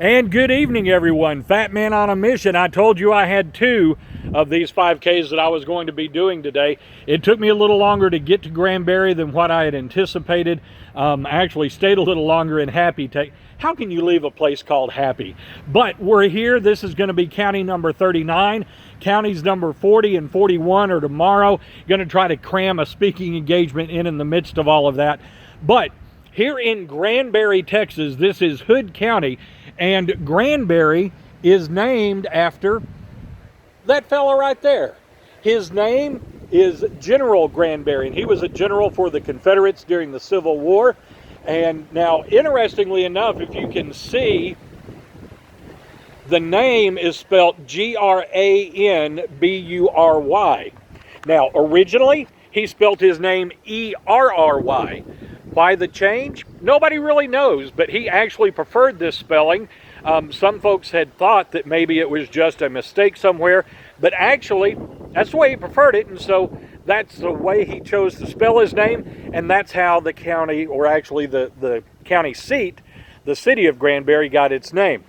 And good evening, everyone. Fat Man on a Mission. I told you I had 2 of these 5Ks that I was going to be doing today. It took me a little longer to get to Granbury than what I had anticipated. I actually stayed a little longer in Happy. How can you leave a place called Happy? But we're here. This is going to be county number 39. Counties number 40 and 41 are tomorrow. Going to try to cram a speaking engagement in the midst of all of that. But here in Granbury, Texas, this is Hood County, and Granbury is named after that fella right there. His name is General Granbury, and he was a general for the Confederates during the Civil War. And now, interestingly enough, if you can see, the name is spelled Granbury. Now, originally, he spelled his name Erry. Why the change? Nobody really knows, but he actually preferred this spelling. Some folks had thought that maybe it was just a mistake somewhere, but actually, that's the way he preferred it, and so that's the way he chose to spell his name, and that's how the county, or actually the county seat, the city of Granbury, got its name.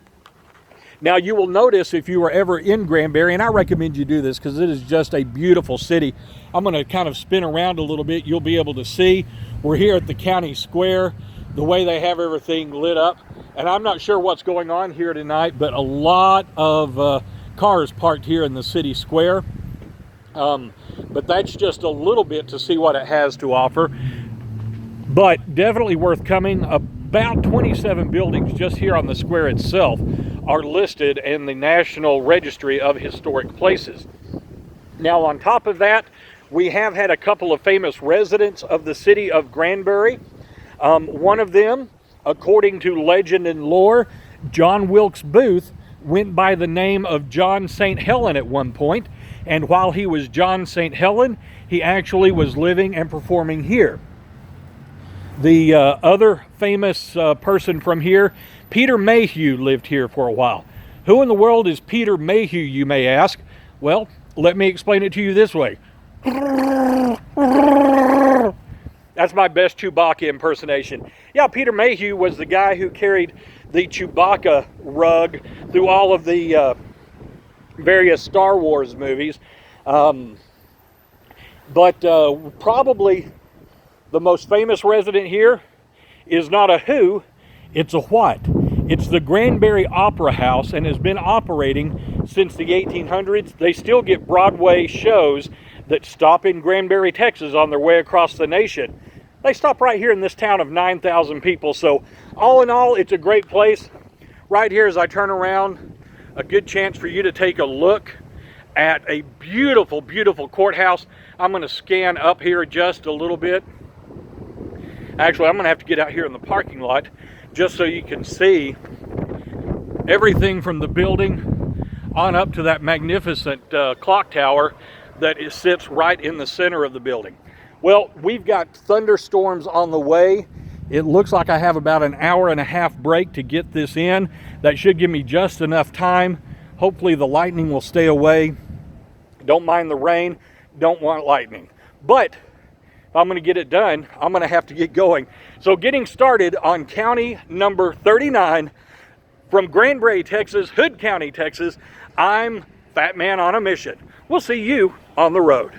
Now, you will notice if you were ever in Granbury, and I recommend you do this because it is just a beautiful city. I'm going to kind of spin around a little bit. You'll be able to see. We're here at the county square, the way they have everything lit up. And I'm not sure what's going on here tonight, but a lot of cars parked here in the city square. But that's just a little bit to see what it has to offer. But definitely worth coming. About 27 buildings just here on the square itself are listed in the National Registry of Historic Places. Now, on top of that, we have had a couple of famous residents of the city of Granbury. One of them, according to legend and lore, John Wilkes Booth, went by the name of John St. Helen at one point, and while he was John St. Helen, he actually was living and performing here. The other famous person from here, Peter Mayhew, lived here for a while. Who in the world is Peter Mayhew, you may ask? Well, let me explain it to you this way. That's my best Chewbacca impersonation. Yeah, Peter Mayhew was the guy who carried the Chewbacca rug through all of the various Star Wars movies. But probably the most famous resident here is not a who, it's a what. It's the Granbury Opera House and has been operating since the 1800s. They still get Broadway shows that stop in Granbury, Texas on their way across the nation. They stop right here in this town of 9,000 people. So all in all, it's a great place. Right here as I turn around, a good chance for you to take a look at a beautiful, beautiful courthouse. I'm going to scan up here just a little bit. Actually, I'm going to have to get out here in the parking lot just so you can see everything from the building on up to that magnificent clock tower that sits right in the center of the building. Well, we've got thunderstorms on the way. It looks like I have about an hour and a half break to get this in. That should give me just enough time. Hopefully the lightning will stay away. Don't mind the rain, don't want lightning. But if I'm going to get it done, I'm going to have to get going. So getting started on county number 39 from Granbury, Texas, Hood County, Texas, I'm Fat Man on a Mission. We'll see you on the road.